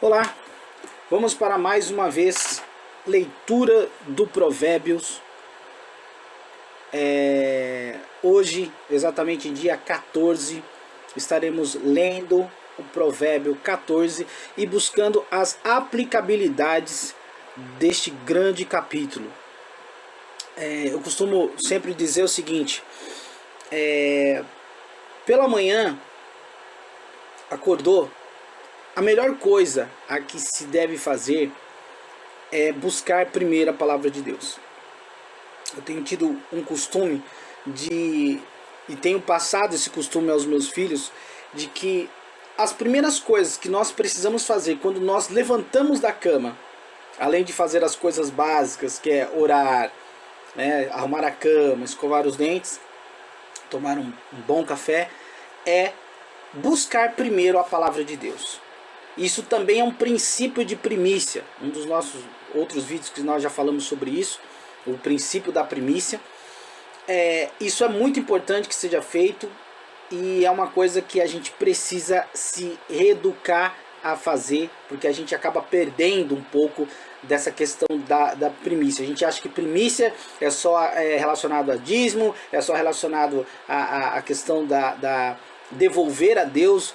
Olá, vamos para mais uma vez leitura do Provérbios. Hoje, exatamente dia 14, estaremos lendo o Provérbio 14 e buscando as aplicabilidades deste grande capítulo. Eu costumo sempre dizer o seguinte: pela manhã, acordou, a melhor coisa a que se deve fazer é buscar primeiro a palavra de Deus. Eu tenho tido um costume e tenho passado esse costume aos meus filhos, de que as primeiras coisas que nós precisamos fazer quando nós levantamos da cama, além de fazer as coisas básicas, que é orar, arrumar a cama, escovar os dentes, tomar um bom café, é buscar primeiro a palavra de Deus. Isso também é um princípio de primícia. Um dos nossos outros vídeos que nós já falamos sobre isso, o princípio da primícia. Isso é muito importante que seja feito e é uma coisa que a gente precisa se reeducar a fazer, porque a gente acaba perdendo um pouco dessa questão da primícia. A gente acha que primícia é só relacionado a dízimo, é só relacionado à questão da devolver a Deus,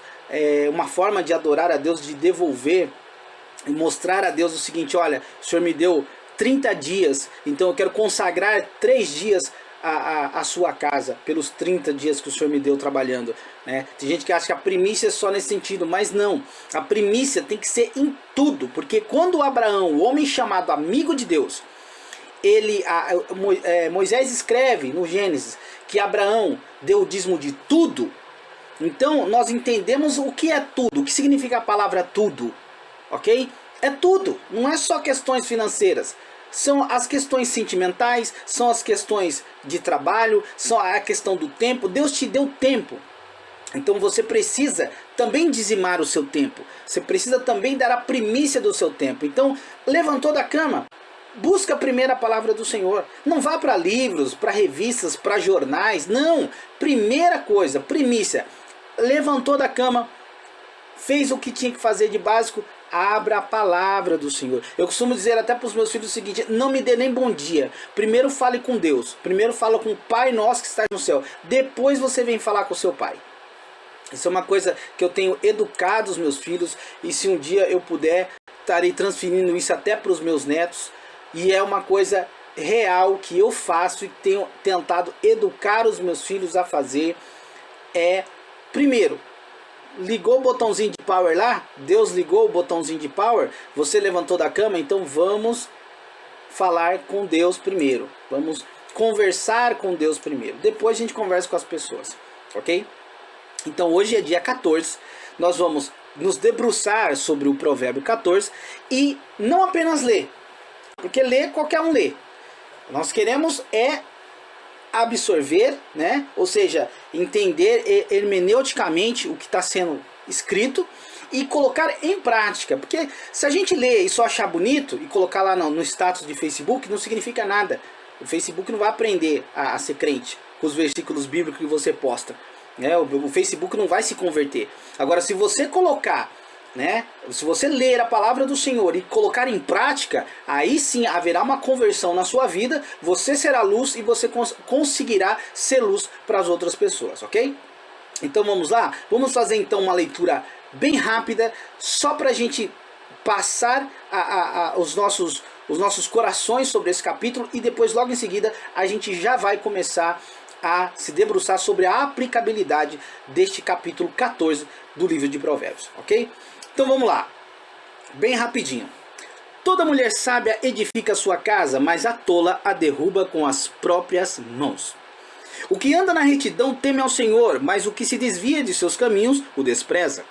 uma forma de adorar a Deus, de devolver e mostrar a Deus o seguinte: olha, o Senhor me deu 30 dias, então eu quero consagrar 3 dias a sua casa, pelos 30 dias que o Senhor me deu trabalhando, né? Tem gente que acha que a primícia é só nesse sentido, mas não, a primícia tem que ser em tudo, porque quando Abraão, o homem chamado amigo de Deus, Moisés escreve no Gênesis que Abraão deu o dízimo de tudo. Então nós entendemos o que é tudo, o que significa a palavra tudo, ok? É tudo, não é só questões financeiras, são as questões sentimentais, são as questões de trabalho, são a questão do tempo. Deus te deu tempo, então você precisa também dizimar o seu tempo, você precisa também dar a primícia do seu tempo. Então levantou da cama, busca primeiro a palavra do Senhor. Não vá para livros, para revistas, para jornais, não. Primeira coisa, primícia. Levantou da cama, fez o que tinha que fazer de básico, abra a palavra do Senhor. Eu costumo dizer até para os meus filhos o seguinte: não me dê nem bom dia, primeiro fale com Deus, primeiro fala com o Pai nosso que está no céu, depois você vem falar com o seu Pai. Isso é uma coisa que eu tenho educado os meus filhos, e se um dia eu puder, estarei transferindo isso até para os meus netos, e é uma coisa real que eu faço e tenho tentado educar os meus filhos a fazer. Primeiro, ligou o botãozinho de power lá, Deus ligou o botãozinho de power, você levantou da cama, então vamos falar com Deus primeiro, vamos conversar com Deus primeiro, depois a gente conversa com as pessoas, ok? Então hoje é dia 14, nós vamos nos debruçar sobre o Provérbio 14 e não apenas ler, porque ler qualquer um lê, nós queremos absorver, né? Ou seja, entender hermeneuticamente o que está sendo escrito e colocar em prática, porque se a gente ler e só achar bonito e colocar lá no status de Facebook, não significa nada. O Facebook não vai aprender a ser crente com os versículos bíblicos que você posta, né? O Facebook não vai se converter. Agora, se você colocar, se você ler a palavra do Senhor e colocar em prática, aí sim haverá uma conversão na sua vida, você será luz e você conseguirá ser luz para as outras pessoas, ok? Então vamos lá? Vamos fazer então uma leitura bem rápida, só para a gente passar os nossos corações sobre esse capítulo, e depois logo em seguida a gente já vai começar a se debruçar sobre a aplicabilidade deste capítulo 14 do livro de Provérbios, ok? Então vamos lá, bem rapidinho. Toda mulher sábia edifica sua casa, mas a tola a derruba com as próprias mãos. O que anda na retidão teme ao Senhor, mas o que se desvia de seus caminhos o despreza.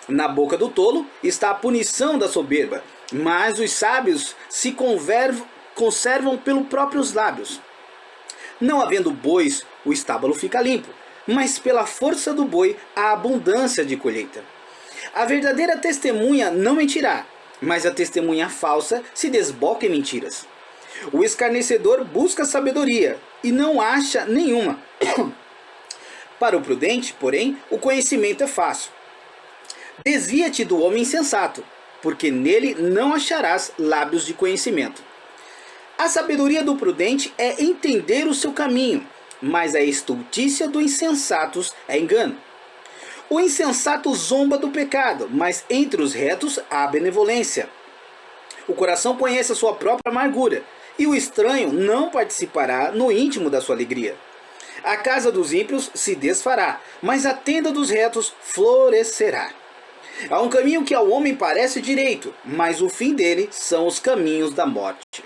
Na boca do tolo está a punição da soberba, mas os sábios se conservam pelos próprios lábios. Não havendo bois, o estábulo fica limpo, mas pela força do boi há abundância de colheita. A verdadeira testemunha não mentirá, mas a testemunha falsa se desboca em mentiras. O escarnecedor busca sabedoria e não acha nenhuma. Para o prudente, porém, o conhecimento é fácil. Desvia-te do homem insensato, porque nele não acharás lábios de conhecimento. A sabedoria do prudente é entender o seu caminho, mas a estultícia dos insensatos é engano. O insensato zomba do pecado, mas entre os retos há benevolência. O coração conhece a sua própria amargura, e o estranho não participará no íntimo da sua alegria. A casa dos ímpios se desfará, mas a tenda dos retos florescerá. Há um caminho que ao homem parece direito, mas o fim dele são os caminhos da morte.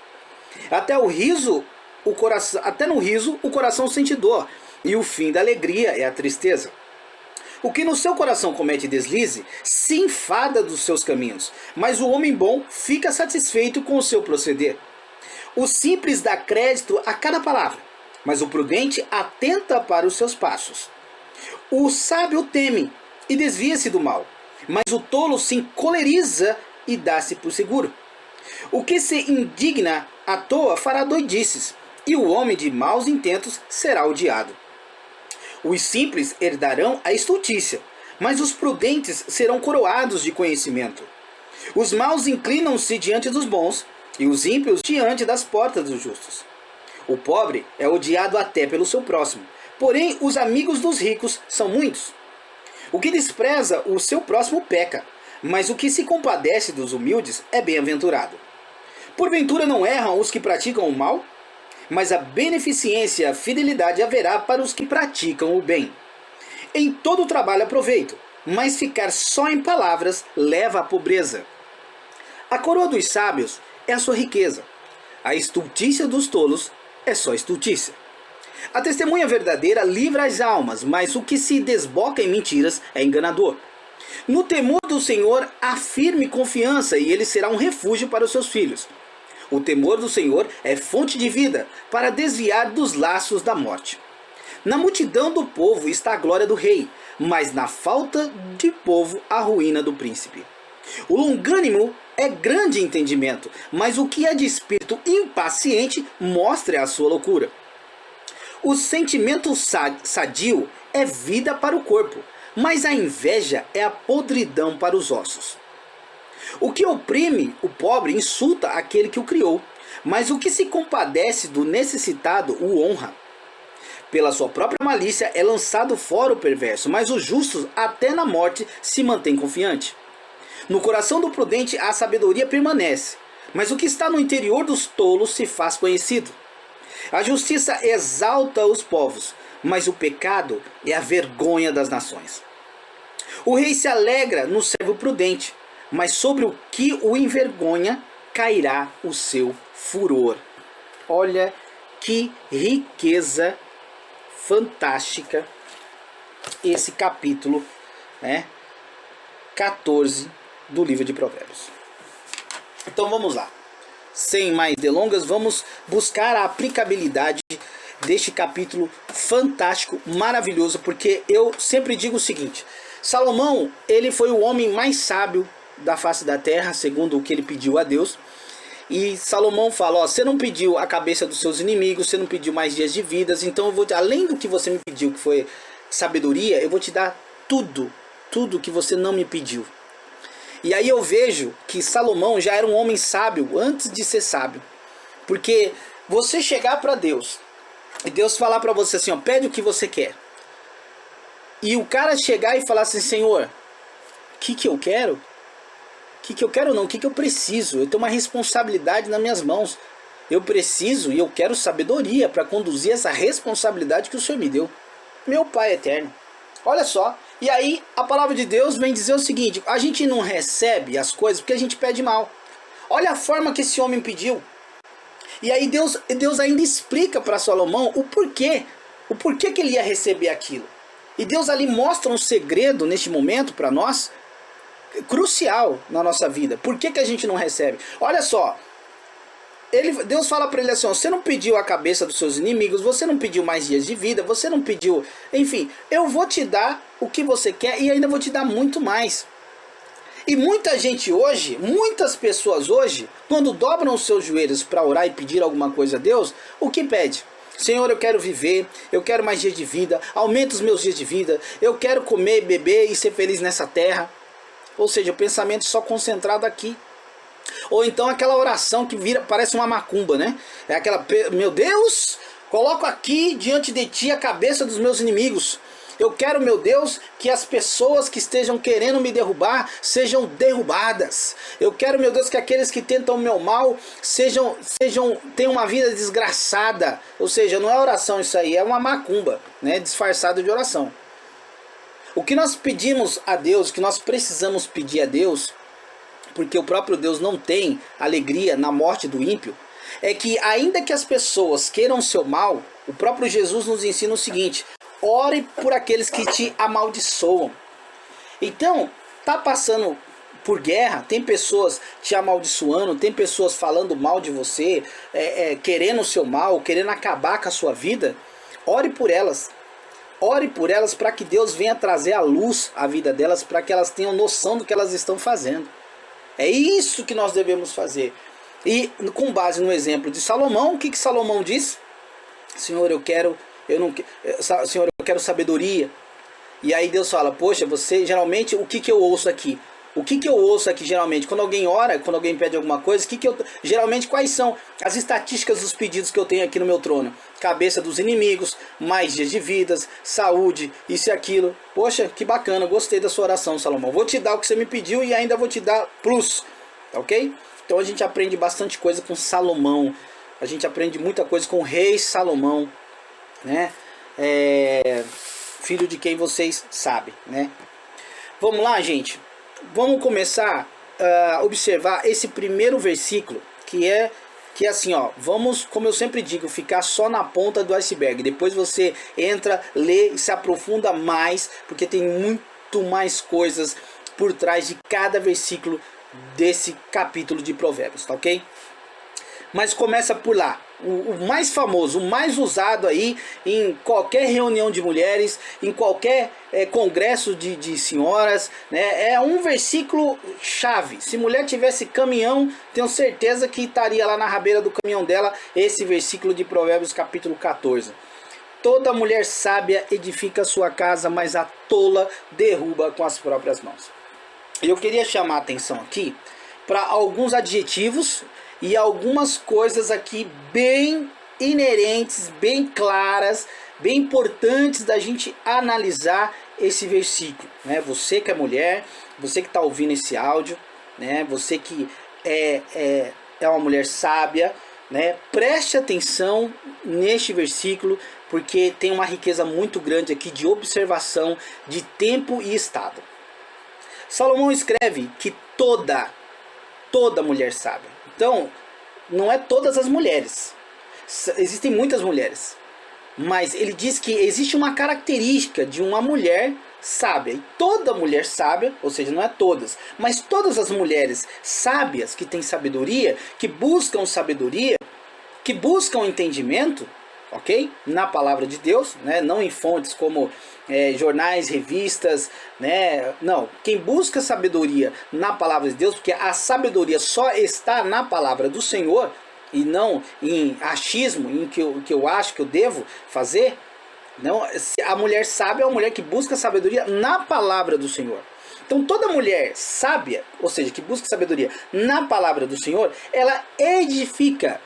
Até no riso o coração sente dor, e o fim da alegria é a tristeza. O que no seu coração comete deslize, se enfada dos seus caminhos, mas o homem bom fica satisfeito com o seu proceder. O simples dá crédito a cada palavra, mas o prudente atenta para os seus passos. O sábio teme e desvia-se do mal, mas o tolo se encoleriza e dá-se por seguro. O que se indigna à toa fará doidices, e o homem de maus intentos será odiado. Os simples herdarão a estultícia, mas os prudentes serão coroados de conhecimento. Os maus inclinam-se diante dos bons, e os ímpios diante das portas dos justos. O pobre é odiado até pelo seu próximo, porém os amigos dos ricos são muitos. O que despreza o seu próximo peca, mas o que se compadece dos humildes é bem-aventurado. Porventura não erram os que praticam o mal? Mas a beneficência e a fidelidade haverá para os que praticam o bem. Em todo trabalho há proveito, mas ficar só em palavras leva à pobreza. A coroa dos sábios é a sua riqueza. A estultícia dos tolos é só estultícia. A testemunha verdadeira livra as almas, mas o que se desboca em mentiras é enganador. No temor do Senhor há firme confiança, e ele será um refúgio para os seus filhos. O temor do Senhor é fonte de vida, para desviar dos laços da morte. Na multidão do povo está a glória do rei, mas na falta de povo a ruína do príncipe. O longânimo é grande entendimento, mas o que é de espírito impaciente mostra a sua loucura. O sentimento sadio é vida para o corpo, mas a inveja é a podridão para os ossos. O que oprime o pobre insulta aquele que o criou, mas o que se compadece do necessitado o honra. Pela sua própria malícia é lançado fora o perverso, mas os justos até na morte se mantém confiante. No coração do prudente a sabedoria permanece, mas o que está no interior dos tolos se faz conhecido. A justiça exalta os povos, mas o pecado é a vergonha das nações. O rei se alegra no servo prudente, mas sobre o que o envergonha cairá o seu furor. Olha que riqueza fantástica esse capítulo 14 do livro de Provérbios. Então vamos lá. Sem mais delongas, vamos buscar a aplicabilidade deste capítulo fantástico, maravilhoso, porque eu sempre digo o seguinte: Salomão, ele foi o homem mais sábio da face da terra, segundo o que ele pediu a Deus. E Salomão fala: ó, você não pediu a cabeça dos seus inimigos, você não pediu mais dias de vidas, então eu vou, além do que você me pediu, que foi sabedoria, eu vou te dar tudo que você não me pediu. E aí eu vejo que Salomão já era um homem sábio antes de ser sábio. Porque você chegar para Deus e Deus falar para você assim, ó, pede o que você quer. E o cara chegar e falar assim: Senhor, o que eu quero? O que eu quero não, o que eu preciso? Eu tenho uma responsabilidade nas minhas mãos. Eu preciso e eu quero sabedoria para conduzir essa responsabilidade que o Senhor me deu. Meu Pai eterno. Olha só. E aí a palavra de Deus vem dizer o seguinte: a gente não recebe as coisas porque a gente pede mal. Olha a forma que esse homem pediu. E aí Deus ainda explica para Salomão o porquê que ele ia receber aquilo. E Deus ali mostra um segredo neste momento para nós, crucial na nossa vida. Por que a gente não recebe? Olha só, Deus fala para ele assim: ó, você não pediu a cabeça dos seus inimigos, você não pediu mais dias de vida, você não pediu, enfim, eu vou te dar o que você quer e ainda vou te dar muito mais. E muita gente hoje, muitas pessoas hoje, quando dobram os seus joelhos para orar e pedir alguma coisa a Deus, o que pede? Senhor, eu quero viver, eu quero mais dias de vida, aumenta os meus dias de vida, eu quero comer, beber e ser feliz nessa terra. Ou seja, o pensamento só concentrado aqui. Ou então aquela oração que vira, parece uma macumba, né? É aquela, meu Deus, coloco aqui diante de ti a cabeça dos meus inimigos. Eu quero, meu Deus, que as pessoas que estejam querendo me derrubar sejam derrubadas. Eu quero, meu Deus, que aqueles que tentam o meu mal tenham uma vida desgraçada. Ou seja, não é oração isso aí, é uma macumba, né? Disfarçada de oração. O que nós pedimos a Deus, o que nós precisamos pedir a Deus, porque o próprio Deus não tem alegria na morte do ímpio, é que ainda que as pessoas queiram o seu mal, o próprio Jesus nos ensina o seguinte: ore por aqueles que te amaldiçoam. Então, tá passando por guerra, tem pessoas te amaldiçoando, tem pessoas falando mal de você, querendo o seu mal, querendo acabar com a sua vida. Ore por elas. Ore por elas para que Deus venha trazer à luz a vida delas, para que elas tenham noção do que elas estão fazendo. É isso que nós devemos fazer. E com base no exemplo de Salomão, o que Salomão diz? Senhor, eu quero sabedoria. E aí Deus fala, poxa, você geralmente, o que eu ouço aqui? O que eu ouço aqui geralmente? Quando alguém ora, quando alguém pede alguma coisa, geralmente quais são as estatísticas dos pedidos que eu tenho aqui no meu trono? Cabeça dos inimigos, mais dias de vidas, saúde, isso e aquilo. Poxa, que bacana, gostei da sua oração, Salomão. Vou te dar o que você me pediu e ainda vou te dar plus, tá ok? Então a gente aprende bastante coisa com Salomão. A gente aprende muita coisa com o rei Salomão, né? Filho de quem vocês sabem, né? Vamos lá, gente. Vamos começar a observar esse primeiro versículo, que é assim, ó, vamos, como eu sempre digo, ficar só na ponta do iceberg. Depois você entra, lê e se aprofunda mais, porque tem muito mais coisas por trás de cada versículo desse capítulo de Provérbios, tá ok? Mas começa por lá. O mais famoso, o mais usado aí em qualquer reunião de mulheres, em qualquer congresso de senhoras, né? É um versículo chave. Se mulher tivesse caminhão, tenho certeza que estaria lá na rabeira do caminhão dela esse versículo de Provérbios capítulo 14. Toda mulher sábia edifica sua casa, mas a tola derruba com as próprias mãos. Eu queria chamar a atenção aqui para alguns adjetivos e algumas coisas aqui bem inerentes, bem claras, bem importantes da gente analisar esse versículo, né? Você que é mulher, você que está ouvindo esse áudio, né? Você que é uma mulher sábia, né? Preste atenção neste versículo, porque tem uma riqueza muito grande aqui de observação de tempo e estado. Salomão escreve que toda mulher sábia. Então, não é todas as mulheres. Existem muitas mulheres. Mas ele diz que existe uma característica de uma mulher sábia. E toda mulher sábia, ou seja, não é todas, mas todas as mulheres sábias que têm sabedoria, que buscam entendimento, ok? Na palavra de Deus, né? Não em fontes como jornais, revistas, né? Não, quem busca sabedoria na palavra de Deus, porque a sabedoria só está na palavra do Senhor e não em achismo, em que eu acho que eu devo fazer. Não, a mulher sábia é uma mulher que busca sabedoria na palavra do Senhor. Então toda mulher sábia, ou seja, que busca sabedoria na palavra do Senhor, ela edifica.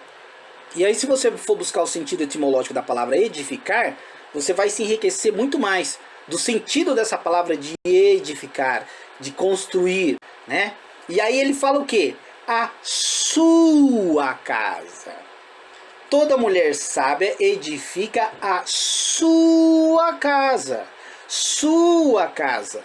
E aí, se você for buscar o sentido etimológico da palavra edificar, você vai se enriquecer muito mais do sentido dessa palavra de edificar, de construir, né? E aí ele fala o quê? A sua casa. Toda mulher sábia edifica a sua casa. Sua casa.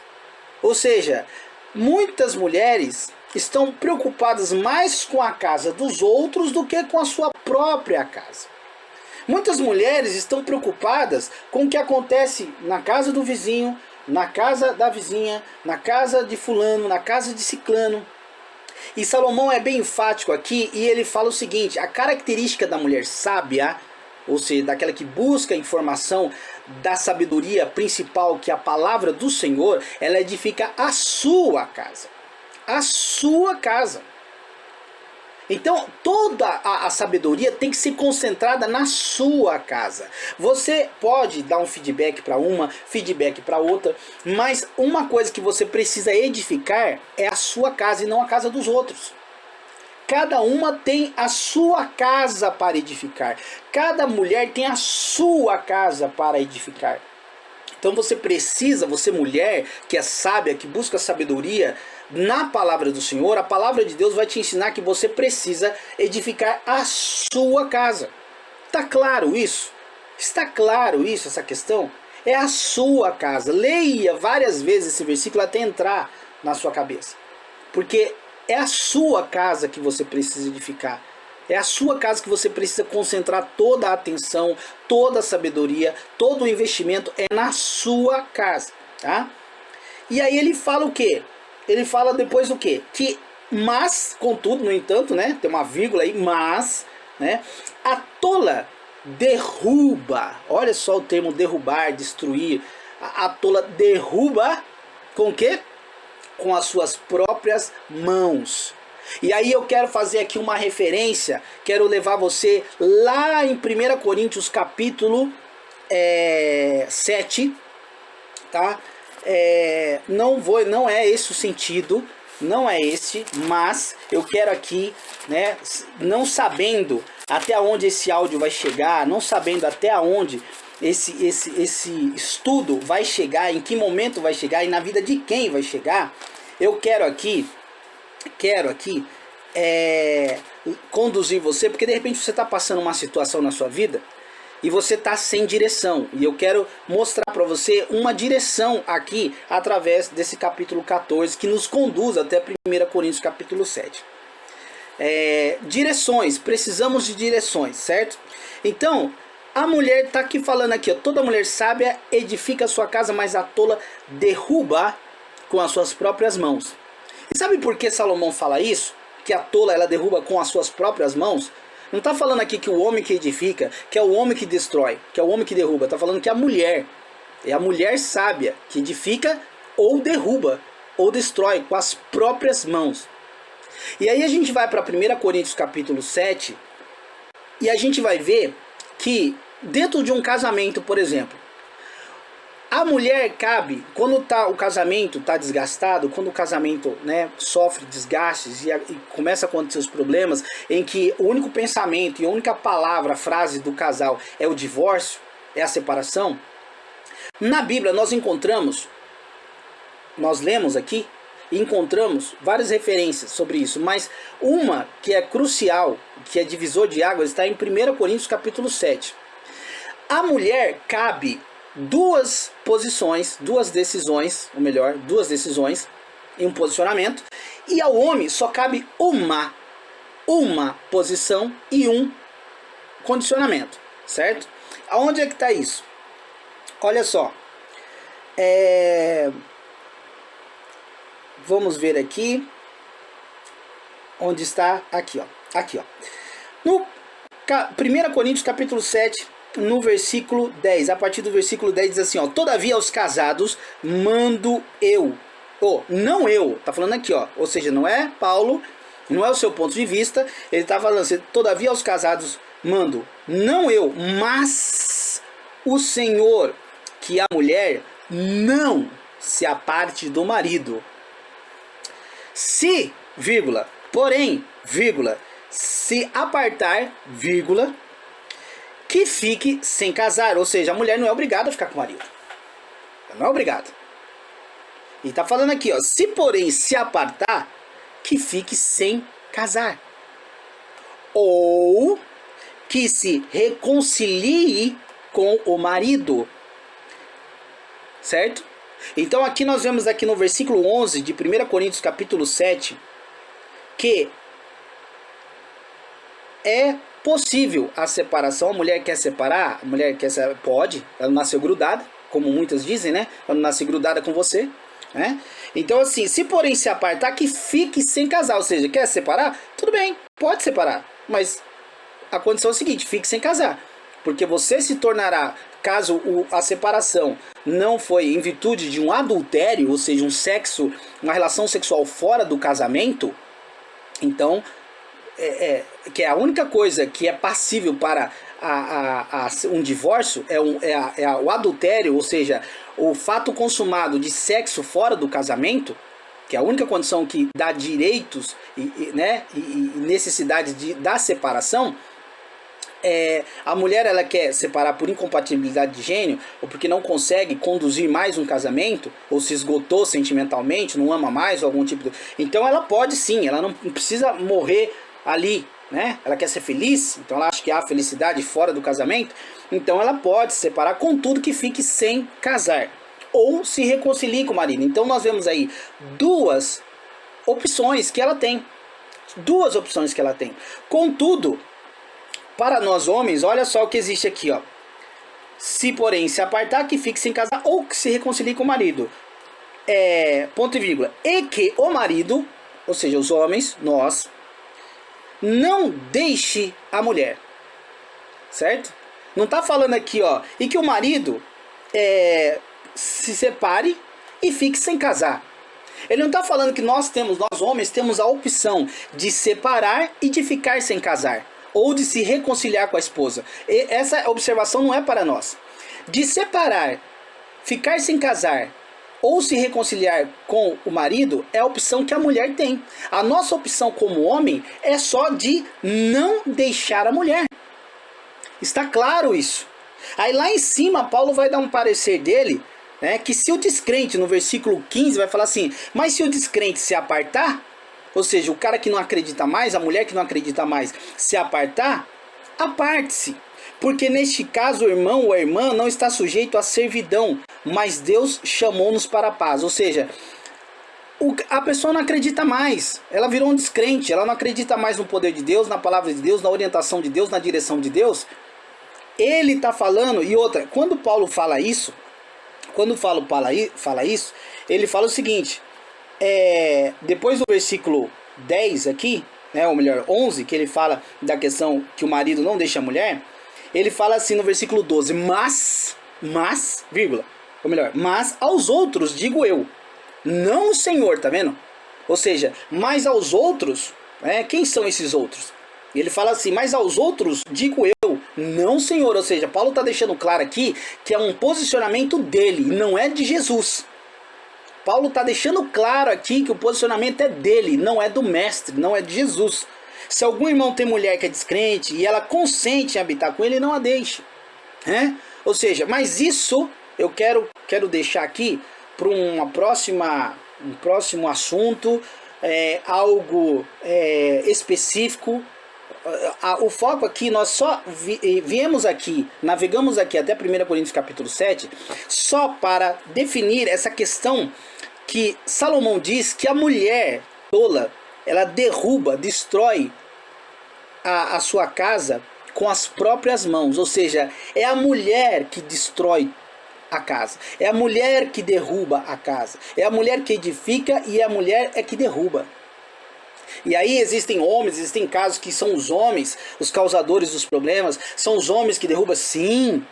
Ou seja, muitas mulheres estão preocupadas mais com a casa dos outros do que com a sua própria casa. Muitas mulheres estão preocupadas com o que acontece na casa do vizinho, na casa da vizinha, na casa de fulano, na casa de ciclano. E Salomão é bem enfático aqui e ele fala o seguinte: a característica da mulher sábia, ou seja, daquela que busca a informação da sabedoria principal, que é a palavra do Senhor, ela edifica a sua casa. A sua casa. Então, toda a sabedoria tem que ser concentrada na sua casa. Você pode dar um feedback para uma, feedback para outra, mas uma coisa que você precisa edificar é a sua casa e não a casa dos outros. Cada uma tem a sua casa para edificar. Cada mulher tem a sua casa para edificar. Então você precisa, você mulher que é sábia, que busca sabedoria, na palavra do Senhor, a palavra de Deus vai te ensinar que você precisa edificar a sua casa. Está claro isso? Está claro isso, essa questão? É a sua casa. Leia várias vezes esse versículo até entrar na sua cabeça. Porque é a sua casa que você precisa edificar. É a sua casa que você precisa concentrar toda a atenção, toda a sabedoria, todo o investimento é na sua casa, tá? E aí ele fala o quê? Ele fala depois o quê? Que, mas, contudo, no entanto, né? Tem uma vírgula aí, mas, né? A tola derruba. Olha só o termo derrubar, destruir. A tola derruba com o quê? Com as suas próprias mãos. E aí eu quero fazer aqui uma referência, quero levar você lá em 1 Coríntios capítulo 7, tá? Não é esse o sentido, não é esse, mas eu quero aqui, né, não sabendo até onde esse áudio vai chegar, não sabendo até onde esse estudo vai chegar, em que momento vai chegar e na vida de quem vai chegar, eu quero aqui conduzir você, porque de repente você está passando uma situação na sua vida e você está sem direção, e eu quero mostrar para você uma direção aqui através desse capítulo 14 que nos conduz até 1 Coríntios capítulo 7. Direções, precisamos de direções, certo? Então a mulher está aqui falando aqui, ó, toda mulher sábia edifica a sua casa, mas a tola derruba com as suas próprias mãos. E sabe por que Salomão fala isso? Que a tola ela derruba com as suas próprias mãos? Não está falando aqui que o homem que edifica, que é o homem que destrói, que é o homem que derruba. Está falando que a mulher, é a mulher sábia que edifica ou derruba, ou destrói com as próprias mãos. E aí a gente vai para 1 Coríntios capítulo 7 e a gente vai ver que dentro de um casamento, por exemplo, a mulher cabe, quando o casamento está desgastado, quando o casamento, né, sofre desgastes e começa a acontecer os problemas, em que o único pensamento e a única palavra, frase do casal é o divórcio, é a separação, na Bíblia nós lemos aqui e encontramos várias referências sobre isso, mas uma que é crucial, que é divisor de águas, está em 1 Coríntios capítulo 7. A mulher cabe duas posições, duas decisões em um posicionamento, e ao homem só cabe uma posição e um condicionamento, certo? Aonde é que está isso? Olha só, vamos ver aqui, onde está, aqui ó, no 1 Coríntios capítulo 7, no versículo 10, a partir do versículo 10 diz assim, ó, todavia aos casados mando eu, não eu, tá falando aqui, ó, ou seja, não é Paulo, não é o seu ponto de vista, ele tá falando assim, todavia aos casados mando, não eu, mas o Senhor, que a mulher não se aparte do marido. Se, porém, se apartar, que fique sem casar. Ou seja, a mulher não é obrigada a ficar com o marido. Ela não é obrigada. E está falando aqui, ó, se porém se apartar, que fique sem casar. Ou que se reconcilie com o marido. Certo? Então aqui nós vemos aqui no versículo 11 de 1 Coríntios capítulo 7, que é possível a separação. A mulher quer separar, pode, ela não nasceu grudada, como muitas dizem, né? Ela não nasce grudada com você, né? Então assim, se porém se apartar, que fique sem casar, ou seja, quer separar? Tudo bem, pode separar, mas a condição é a seguinte, fique sem casar, porque você se tornará, caso a separação não foi em virtude de um adultério, ou seja, uma relação sexual fora do casamento, então que é a única coisa que é passível para um divórcio, o adultério, ou seja, o fato consumado de sexo fora do casamento, que é a única condição que dá direitos né, e necessidade da separação. A mulher, ela quer separar por incompatibilidade de gênero, ou porque não consegue conduzir mais um casamento, ou se esgotou sentimentalmente, não ama mais, ou algum tipo de... Então ela pode sim, ela não precisa morrer ali, né? Ela quer ser feliz, então ela acha que há felicidade fora do casamento, então ela pode se separar, contudo que fique sem casar, ou se reconcilie com o marido. Então nós vemos aí duas opções que ela tem. Contudo, para nós homens, olha só o que existe aqui, ó. Se, porém, se apartar, que fique sem casar ou que se reconcilie com o marido. Ponto e vírgula. E que o marido, ou seja, os homens, nós, não deixe a mulher. Certo? Não está falando aqui, ó. E que o marido se separe e fique sem casar. Ele não está falando que nós homens, temos a opção de separar e de ficar sem casar, ou de se reconciliar com a esposa. E essa observação não é para nós. De separar, ficar sem casar, ou se reconciliar com o marido, é a opção que a mulher tem. A nossa opção como homem é só de não deixar a mulher. Está claro isso. Aí lá em cima, Paulo vai dar um parecer dele, né, que se o descrente, no versículo 15, vai falar assim: mas se o descrente se apartar, ou seja, o cara que não acredita mais, a mulher que não acredita mais, se apartar, aparte-se. Porque neste caso o irmão ou a irmã não está sujeito à servidão, mas Deus chamou-nos para a paz. Ou seja, a pessoa não acredita mais, ela virou um descrente, ela não acredita mais no poder de Deus, na palavra de Deus, na orientação de Deus, na direção de Deus. Ele está falando, e outra, quando Paulo fala isso, ele fala o seguinte... depois do versículo 10 aqui, né, ou melhor, 11, que ele fala da questão que o marido não deixa a mulher, ele fala assim no versículo 12, mas, vírgula, ou melhor, mas aos outros digo eu, não o Senhor, tá vendo? Ou seja, mas aos outros, quem são esses outros? E ele fala assim, mas aos outros digo eu, não o Senhor. Ou seja, Paulo está deixando claro aqui que é um posicionamento dele, não é de Jesus. Paulo está deixando claro aqui que o posicionamento é dele, não é do mestre, não é de Jesus. Se algum irmão tem mulher que é descrente e ela consente em habitar com ele, não a deixe. Ou seja, mas isso eu quero deixar aqui para um próximo assunto, algo específico. O foco aqui, nós só navegamos aqui até 1 Coríntios capítulo 7, só para definir essa questão que Salomão diz que a mulher tola, ela destrói a sua casa com as próprias mãos. Ou seja, é a mulher que destrói a casa, é a mulher que derruba a casa, é a mulher que edifica e a mulher é que derruba. E aí existem casos que são os homens os causadores dos problemas, são os homens que derrubam, sim.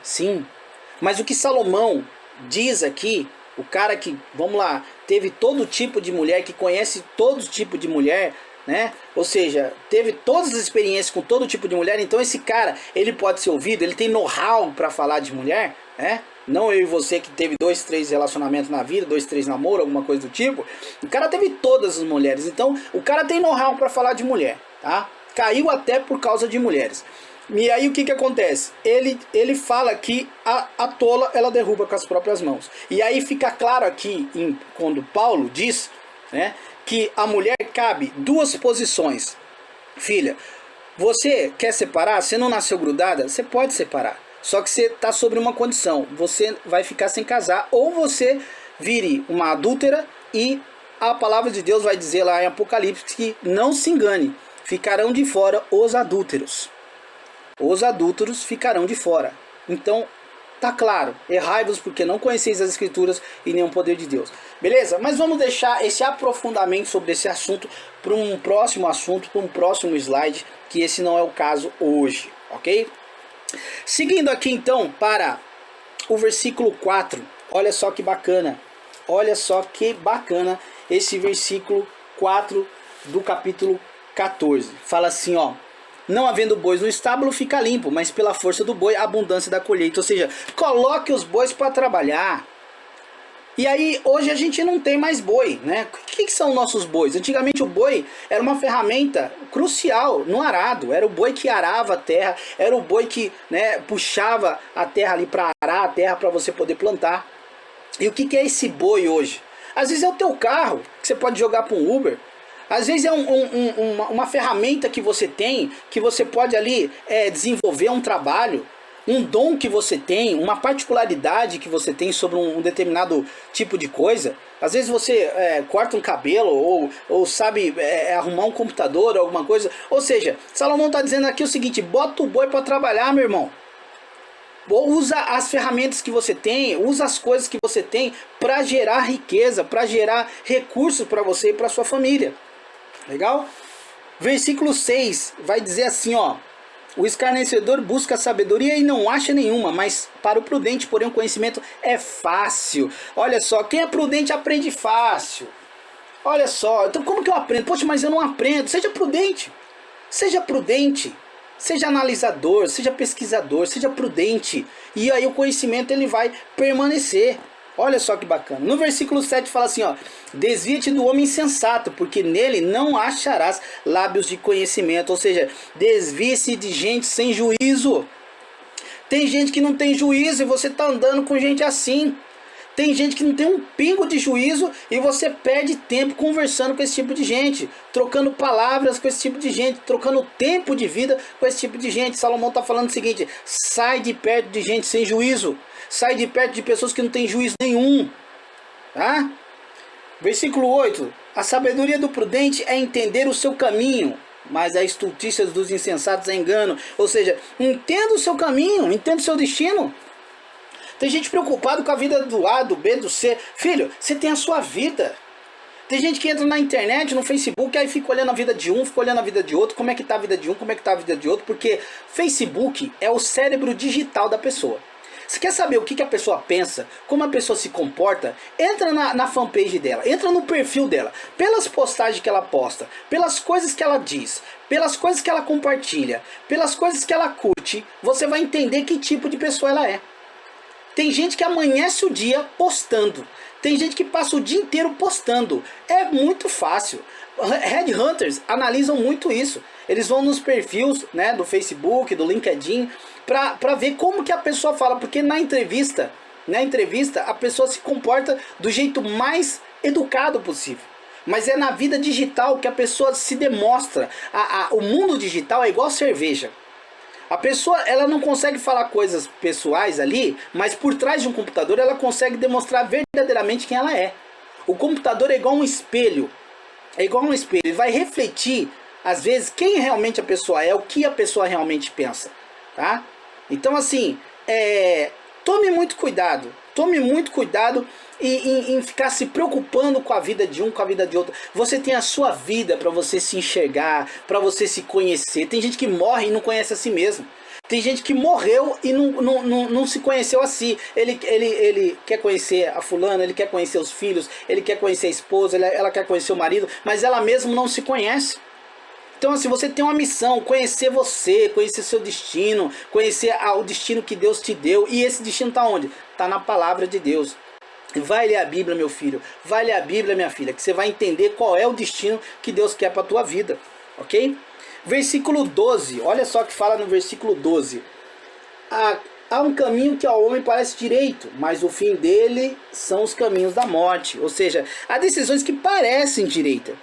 Mas o que Salomão diz aqui, o cara que, vamos lá, teve todo tipo de mulher, que conhece todo tipo de mulher, né? Ou seja, teve todas as experiências com todo tipo de mulher, então esse cara, ele pode ser ouvido, ele tem know-how para falar de mulher, né? Não eu e você que teve 2, 3 relacionamentos na vida, 2, 3 namoros, alguma coisa do tipo. O cara teve todas as mulheres, então o cara tem know-how para falar de mulher, tá? Caiu até por causa de mulheres. E aí o que acontece? Ele fala que a tola, ela derruba com as próprias mãos. E aí fica claro aqui, quando Paulo diz, né, que a mulher cabe 2 posições. Filha, você quer separar? Você não nasceu grudada? Você pode separar. Só que você está sobre uma condição. Você vai ficar sem casar, ou você vire uma adúltera, e a palavra de Deus vai dizer lá em Apocalipse que não se engane, ficarão de fora os adúlteros. Os adúlteros ficarão de fora. Então, tá claro, errai-vos porque não conheceis as escrituras e nem o poder de Deus. Beleza? Mas vamos deixar esse aprofundamento sobre esse assunto para um próximo assunto, para um próximo slide, que esse não é o caso hoje, ok? Seguindo aqui então para o versículo 4, olha só que bacana, esse versículo 4 do capítulo 14. Fala assim, ó. Não havendo bois no estábulo, fica limpo, mas pela força do boi, a abundância da colheita. Ou seja, coloque os bois para trabalhar. E aí, hoje a gente não tem mais boi, né? O que são nossos bois? Antigamente o boi era uma ferramenta crucial no arado. Era o boi que arava a terra, era o boi que, né, puxava a terra ali para arar a terra para você poder plantar. E o que é esse boi hoje? Às vezes é o teu carro, que você pode jogar para um Uber. Às vezes é uma ferramenta que você tem, que você pode ali desenvolver um trabalho, um dom que você tem, uma particularidade que você tem sobre um determinado tipo de coisa. Às vezes você corta um cabelo ou sabe arrumar um computador ou alguma coisa. Ou seja, Salomão está dizendo aqui o seguinte: bota o boi para trabalhar, meu irmão. Ou usa as ferramentas que você tem, usa as coisas que você tem para gerar riqueza, para gerar recursos para você e para sua família. Legal? Versículo 6 vai dizer assim, ó: o escarnecedor busca sabedoria e não acha nenhuma, mas para o prudente, porém, o conhecimento é fácil. Olha só, quem é prudente aprende fácil. Olha só, então como que eu aprendo? Poxa, mas eu não aprendo. Seja prudente. Seja prudente. Seja analisador, seja pesquisador, seja prudente. E aí o conhecimento ele vai permanecer. Olha só que bacana. No versículo 7 fala assim, ó: desvia-te do homem insensato, porque nele não acharás lábios de conhecimento. Ou seja, desvie-se de gente sem juízo. Tem gente que não tem juízo e você está andando com gente assim. Tem gente que não tem um pingo de juízo e você perde tempo conversando com esse tipo de gente, trocando palavras com esse tipo de gente, trocando tempo de vida com esse tipo de gente. Salomão está falando o seguinte: sai de perto de gente sem juízo. Sai de perto de pessoas que não têm juízo nenhum. Tá? Versículo 8. A sabedoria do prudente é entender o seu caminho, mas a estultícia dos insensatos é engano. Ou seja, entenda o seu caminho, entenda o seu destino. Tem gente preocupada com a vida do A, do B, do C. Filho, você tem a sua vida. Tem gente que entra na internet, no Facebook, aí fica olhando a vida de um, fica olhando a vida de outro, como é que tá a vida de um, como é que tá a vida de outro, porque Facebook é o cérebro digital da pessoa. Você quer saber o que a pessoa pensa, como a pessoa se comporta? Entra na fanpage dela, entra no perfil dela, pelas postagens que ela posta, pelas coisas que ela diz, pelas coisas que ela compartilha, pelas coisas que ela curte, você vai entender que tipo de pessoa ela é. Tem gente que amanhece o dia postando. Tem gente que passa o dia inteiro postando. É muito fácil. Headhunters analisam muito isso. Eles vão nos perfis, né, do Facebook, do LinkedIn, para ver como que a pessoa fala. Porque na entrevista a pessoa se comporta do jeito mais educado possível. Mas é na vida digital que a pessoa se demonstra. O mundo digital é igual cerveja. A pessoa, ela não consegue falar coisas pessoais ali, mas por trás de um computador ela consegue demonstrar verdadeiramente quem ela é. O computador é igual um espelho. É igual um espelho. Ele vai refletir, às vezes, quem realmente a pessoa é, o que a pessoa realmente pensa. Tá? Então, assim, tome muito cuidado. Tome muito cuidado em ficar se preocupando com a vida de um, com a vida de outro. Você tem a sua vida para você se enxergar, para você se conhecer. Tem gente que morre e não conhece a si mesmo. Tem gente que morreu e não se conheceu a si. Ele quer conhecer a fulana, ele quer conhecer os filhos, ele quer conhecer a esposa, ela quer conhecer o marido, mas ela mesma não se conhece. Então, assim, você tem uma missão: conhecer você, conhecer seu destino, conhecer o destino que Deus te deu. E esse destino está onde? Está na palavra de Deus. Vai ler a Bíblia, meu filho. Vai ler a Bíblia, minha filha, que você vai entender qual é o destino que Deus quer para a tua vida. Ok? Versículo 12. Olha só o que fala no versículo 12. Há um caminho que ao homem parece direito, mas o fim dele são os caminhos da morte. Ou seja, há decisões que parecem direitas,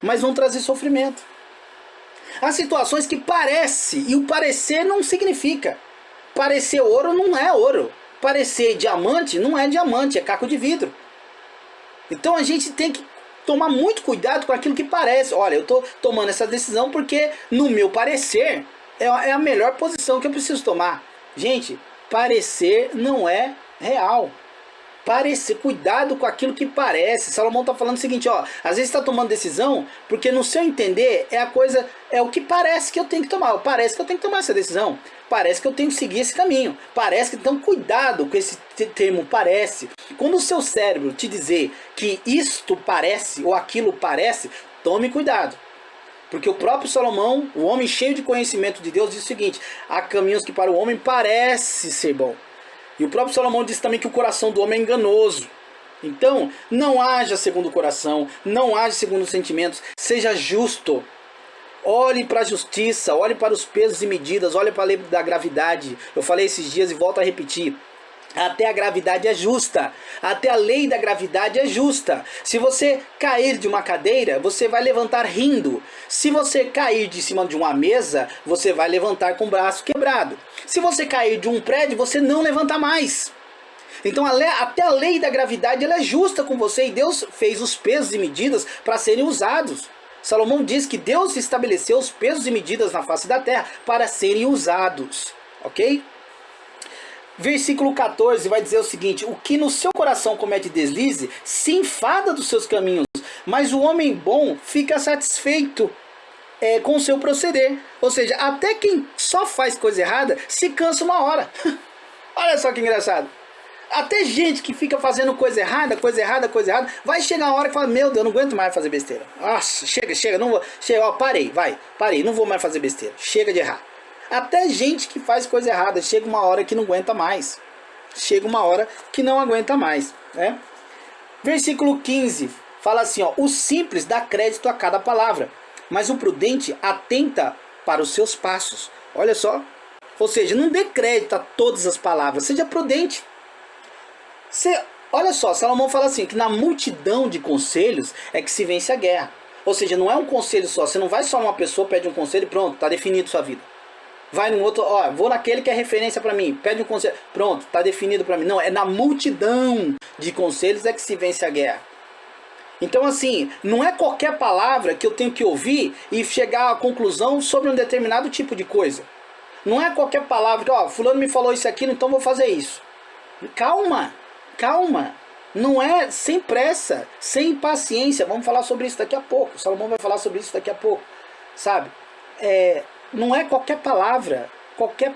mas vão trazer sofrimento. Há situações que parece, e o parecer não significa. Parecer ouro não é ouro. Parecer diamante não é diamante, é caco de vidro. Então a gente tem que tomar muito cuidado com aquilo que parece. Olha, eu estou tomando essa decisão porque, no meu parecer, é a melhor posição que eu preciso tomar. Gente, parecer não é real. Parecer, cuidado com aquilo que parece. Salomão está falando o seguinte, ó: às vezes está tomando decisão porque no seu entender é o que parece que eu tenho que tomar. Parece que eu tenho que tomar essa decisão. Parece que eu tenho que seguir esse caminho. Parece que, então, cuidado com esse termo parece. Quando o seu cérebro te dizer que isto parece ou aquilo parece, tome cuidado. Porque o próprio Salomão, o homem cheio de conhecimento de Deus, diz o seguinte: há caminhos que para o homem parece ser bom. E o próprio Salomão diz também que o coração do homem é enganoso. Então, não haja segundo o coração, não haja segundo os sentimentos, seja justo. Olhe para a justiça, olhe para os pesos e medidas, olhe para a lei da gravidade. Eu falei esses dias e volto a repetir. Até a gravidade é justa. Até a lei da gravidade é justa. Se você cair de uma cadeira, você vai levantar rindo. Se você cair de cima de uma mesa, você vai levantar com o braço quebrado. Se você cair de um prédio, você não levanta mais. Então até a lei da gravidade ela é justa com você. E Deus fez os pesos e medidas para serem usados. Salomão diz que Deus estabeleceu os pesos e medidas na face da terra para serem usados. Ok? Versículo 14 vai dizer o seguinte: o que no seu coração comete deslize, se enfada dos seus caminhos, mas o homem bom fica satisfeito com o seu proceder. Ou seja, até quem só faz coisa errada se cansa uma hora. Olha só que engraçado. Até gente que fica fazendo coisa errada, vai chegar uma hora que fala: meu Deus, eu não aguento mais fazer besteira. Nossa, chega, não vou. Chega, ó, parei, não vou mais fazer besteira. Chega de errar. Até gente que faz coisa errada, chega uma hora que não aguenta mais. Né? Versículo 15 fala assim: ó, o simples dá crédito a cada palavra, mas o prudente atenta para os seus passos. Olha só. Ou seja, não dê crédito a todas as palavras, seja prudente. Olha só, Salomão fala assim, que na multidão de conselhos é que se vence a guerra. Ou seja, não é um conselho só. Você não vai só uma pessoa, pede um conselho e pronto, está definido sua vida. Vai no outro, ó, vou naquele que é referência para mim, pede um conselho, pronto, está definido para mim. Não, é na multidão de conselhos é que se vence a guerra. Então assim, não é qualquer palavra que eu tenho que ouvir e chegar à conclusão sobre um determinado tipo de coisa. Não é qualquer palavra que, ó, fulano me falou isso aqui, então vou fazer isso. Calma. Não é sem pressa, sem impaciência. Vamos falar sobre isso daqui a pouco. Salomão vai falar sobre isso daqui a pouco. Sabe? Não é qualquer palavra. Porque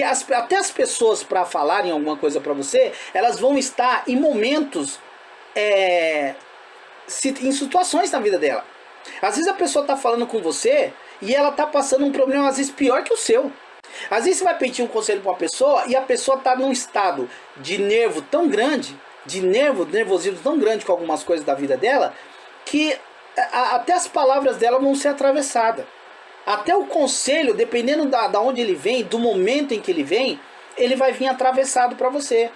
até as pessoas, para falarem alguma coisa para você, elas vão estar em momentos, em situações na vida dela. Às vezes a pessoa está falando com você e ela está passando um problema, às vezes, pior que o seu. Às vezes você vai pedir um conselho para uma pessoa e a pessoa está num estado de nervo tão grande, nervosismo tão grande com algumas coisas da vida dela, que até as palavras dela vão ser atravessadas. Até o conselho, dependendo da onde ele vem, do momento em que ele vem, ele vai vir atravessado para você.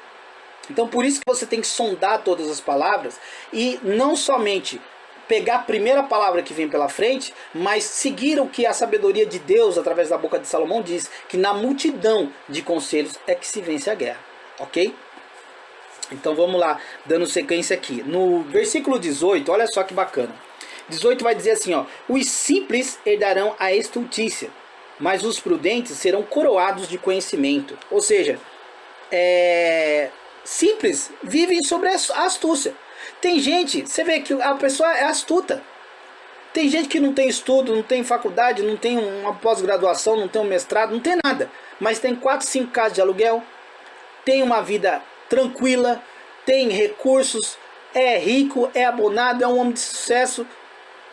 Então por isso que você tem que sondar todas as palavras e não somente pegar a primeira palavra que vem pela frente, mas seguir o que a sabedoria de Deus, através da boca de Salomão, diz, que na multidão de conselhos é que se vence a guerra, ok? Então vamos lá, dando sequência aqui. No versículo 18, olha só que bacana. 18 vai dizer assim, ó: os simples herdarão a estultícia, mas os prudentes serão coroados de conhecimento. Ou seja, simples vivem sobre a astúcia. Tem gente, você vê que a pessoa é astuta. Tem gente que não tem estudo, não tem faculdade, não tem uma pós-graduação, não tem um mestrado, não tem nada. Mas tem 4, 5 casas de aluguel, tem uma vida tranquila, tem recursos, é rico, é abonado, é um homem de sucesso.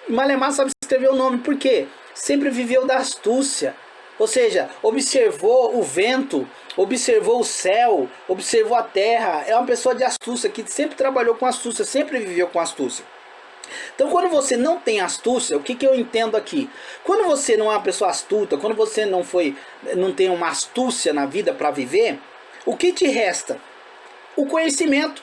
Malemar sabe escrever o nome, por quê? Sempre viveu da astúcia. Ou seja, observou o vento, observou o céu, observou a terra. É uma pessoa de astúcia, que sempre trabalhou com astúcia, sempre viveu com astúcia. Então quando você não tem astúcia, o que eu entendo aqui? Quando você não é uma pessoa astuta, quando você não tem uma astúcia na vida para viver, o que te resta? O conhecimento.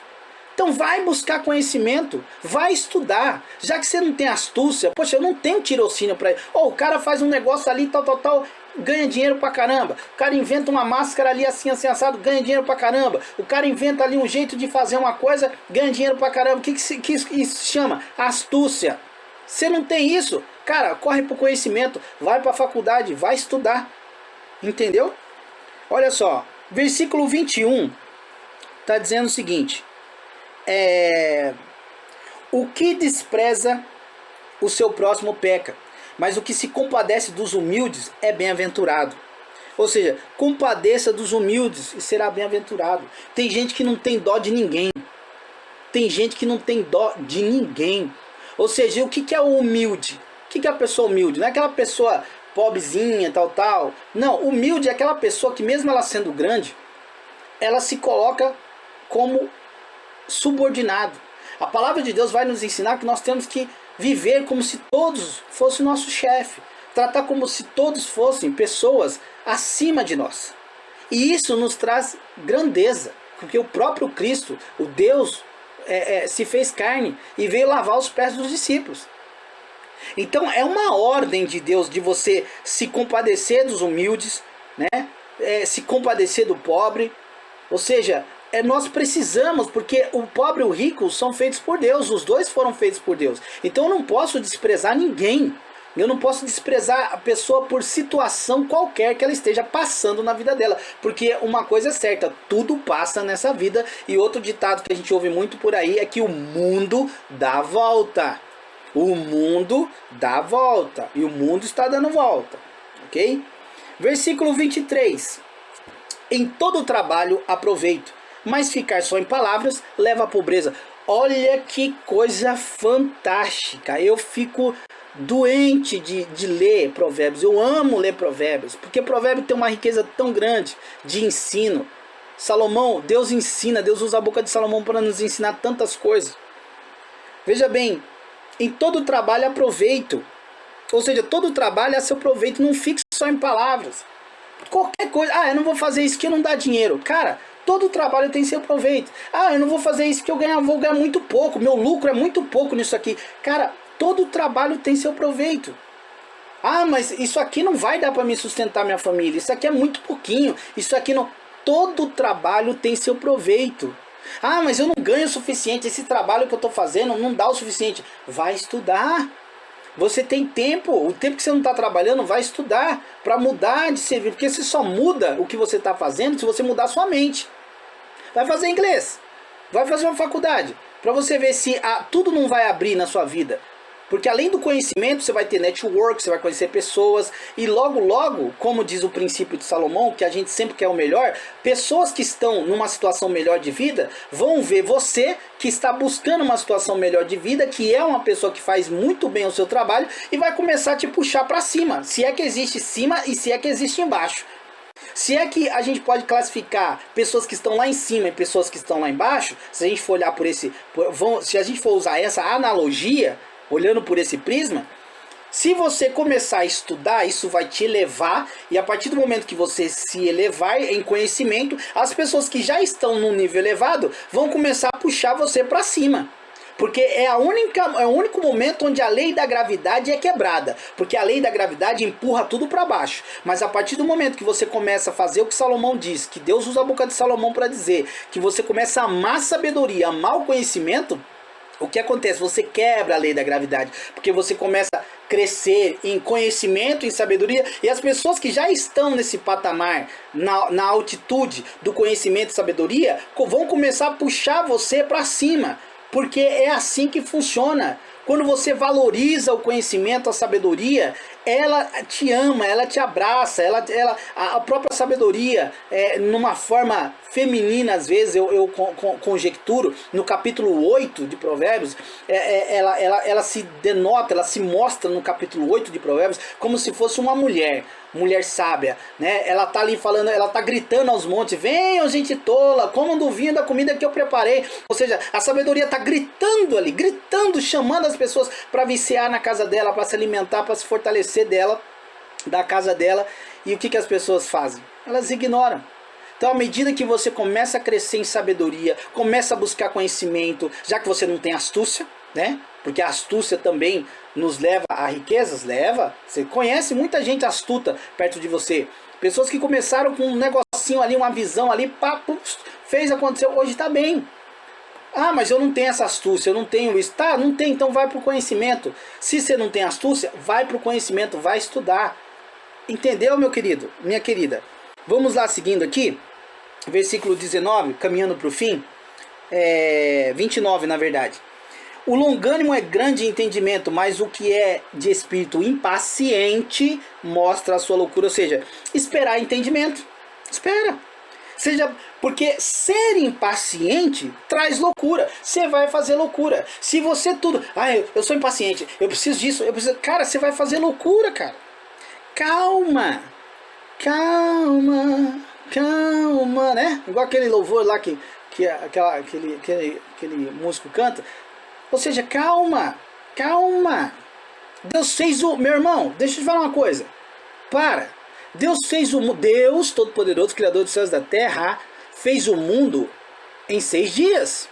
Então vai buscar conhecimento, vai estudar. Já que você não tem astúcia, poxa, eu não tenho tirocínio para ir. O cara faz um negócio ali, tal, ganha dinheiro pra caramba. O cara inventa uma máscara ali assim assado, ganha dinheiro pra caramba. O cara inventa ali um jeito de fazer uma coisa, ganha dinheiro pra caramba. O que isso se chama? Astúcia. Você não tem isso? Cara, corre pro conhecimento, vai pra faculdade, vai estudar. Entendeu? Olha só, versículo 21 tá dizendo o seguinte: o que despreza o seu próximo peca, mas o que se compadece dos humildes é bem-aventurado. Ou seja, compadeça dos humildes e será bem-aventurado. Tem gente que não tem dó de ninguém. Ou seja, o que é o humilde? O que é a pessoa humilde? Não é aquela pessoa pobrezinha, tal. Não, humilde é aquela pessoa que mesmo ela sendo grande, ela se coloca como subordinado. A palavra de Deus vai nos ensinar que nós temos que viver como se todos fossem nosso chefe. Tratar como se todos fossem pessoas acima de nós. E isso nos traz grandeza. Porque o próprio Cristo, o Deus, se fez carne e veio lavar os pés dos discípulos. Então é uma ordem de Deus de você se compadecer dos humildes, né? Se compadecer do pobre. Ou seja, nós precisamos, porque o pobre e o rico são feitos por Deus, os dois foram feitos por Deus. Então eu não posso desprezar ninguém. Eu não posso desprezar a pessoa por situação qualquer que ela esteja passando na vida dela. Porque uma coisa é certa, tudo passa nessa vida. E outro ditado que a gente ouve muito por aí é que o mundo dá volta. O mundo dá volta. E o mundo está dando volta. Ok? Versículo 23. Em todo trabalho aproveito, mas ficar só em palavras leva à pobreza. Olha que coisa fantástica. Eu fico doente de ler provérbios. Eu amo ler provérbios, porque provérbio tem uma riqueza tão grande de ensino. Salomão, Deus ensina, Deus usa a boca de Salomão para nos ensinar tantas coisas. Veja bem, em todo trabalho aproveito. Ou seja, todo trabalho é seu proveito, não fique só em palavras. Qualquer coisa, eu não vou fazer isso que não dá dinheiro. Cara, todo trabalho tem seu proveito. Eu não vou fazer isso que vou ganhar muito pouco, meu lucro é muito pouco nisso aqui. Cara, todo trabalho tem seu proveito. Mas isso aqui não vai dar para me sustentar minha família. Isso aqui é muito pouquinho. Isso aqui não. Todo trabalho tem seu proveito. Mas eu não ganho o suficiente. Esse trabalho que eu estou fazendo não dá o suficiente. Vai estudar. Você tem tempo. O tempo que você não está trabalhando, vai estudar para mudar de serviço. Porque você só muda o que você está fazendo se você mudar a sua mente. Vai fazer inglês. Vai fazer uma faculdade. Para você ver se tudo não vai abrir na sua vida. Porque além do conhecimento, você vai ter network, você vai conhecer pessoas. E logo, logo, como diz o princípio de Salomão, que a gente sempre quer o melhor, pessoas que estão numa situação melhor de vida vão ver você que está buscando uma situação melhor de vida, que é uma pessoa que faz muito bem o seu trabalho, e vai começar a te puxar para cima. Se é que existe cima e se é que existe embaixo. Se é que a gente pode classificar pessoas que estão lá em cima e pessoas que estão lá embaixo, se a gente for olhar se a gente for usar essa analogia, olhando por esse prisma, se você começar a estudar, isso vai te elevar, e a partir do momento que você se elevar em conhecimento, as pessoas que já estão num nível elevado vão começar a puxar você para cima. Porque é o único momento onde a lei da gravidade é quebrada. Porque a lei da gravidade empurra tudo para baixo. Mas a partir do momento que você começa a fazer o que Salomão diz, que Deus usa a boca de Salomão para dizer, que você começa a amar a sabedoria, amar o conhecimento, o que acontece? Você quebra a lei da gravidade, porque você começa a crescer em conhecimento, em sabedoria, e as pessoas que já estão nesse patamar, na altitude do conhecimento e sabedoria, vão começar a puxar você para cima, porque é assim que funciona. Quando você valoriza o conhecimento, a sabedoria, ela te ama, ela te abraça, a própria sabedoria, numa forma feminina, às vezes, eu conjecturo, no capítulo 8 de Provérbios, ela se denota, ela se mostra no capítulo 8 de Provérbios como se fosse uma mulher sábia, né? Ela tá ali falando, ela tá gritando aos montes: venham, gente tola, comam do vinho da comida que eu preparei. Ou seja, a sabedoria tá gritando ali, chamando as pessoas para viciar na casa dela, para se alimentar, para se fortalecer dela, da casa dela. E o que as pessoas fazem? Elas ignoram. Então, à medida que você começa a crescer em sabedoria, começa a buscar conhecimento, já que você não tem astúcia, né? Porque a astúcia também nos leva a riquezas, leva. Você conhece muita gente astuta perto de você. Pessoas que começaram com um negocinho ali, uma visão ali, fez, aconteceu, hoje está bem. Mas eu não tenho essa astúcia, eu não tenho isso. Tá, não tem, então vai para o conhecimento. Se você não tem astúcia, vai para o conhecimento, vai estudar. Entendeu, meu querido, minha querida? Vamos lá, seguindo aqui, versículo 19, caminhando para o fim, 29 na verdade. O longânimo é grande entendimento, mas o que é de espírito impaciente mostra a sua loucura. Ou seja, esperar entendimento. Espera. Seja, porque ser impaciente traz loucura. Você vai fazer loucura. Se você tudo, eu sou impaciente, eu preciso disso, eu preciso, cara, você vai fazer loucura, cara. Calma. Calma. Calma, né? Igual aquele louvor lá que aquele músico canta. Ou seja, calma. Calma. Deus fez o, meu irmão, deixa eu te falar uma coisa. Para. Deus fez o Deus Todo-Poderoso, Criador dos céus e da terra, fez o mundo em 6 dias.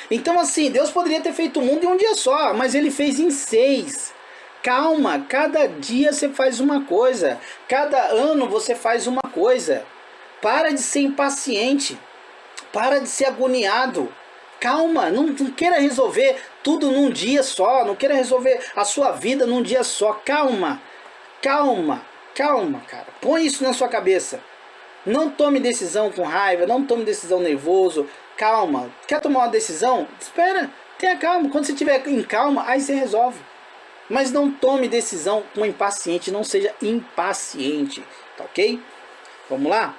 Então assim, Deus poderia ter feito o mundo em um dia só, mas Ele fez em 6. Calma, cada dia você faz uma coisa, cada ano você faz uma coisa. Para de ser impaciente, para de ser agoniado. Calma, não queira resolver tudo num dia só, não queira resolver a sua vida num dia só. Calma, calma. Calma, cara. Põe isso na sua cabeça. Não tome decisão com raiva, não tome decisão nervoso. Calma. Quer tomar uma decisão? Espera, tenha calma. Quando você estiver em calma, aí você resolve. Mas não tome decisão com impaciente, não seja impaciente. Tá ok? Vamos lá?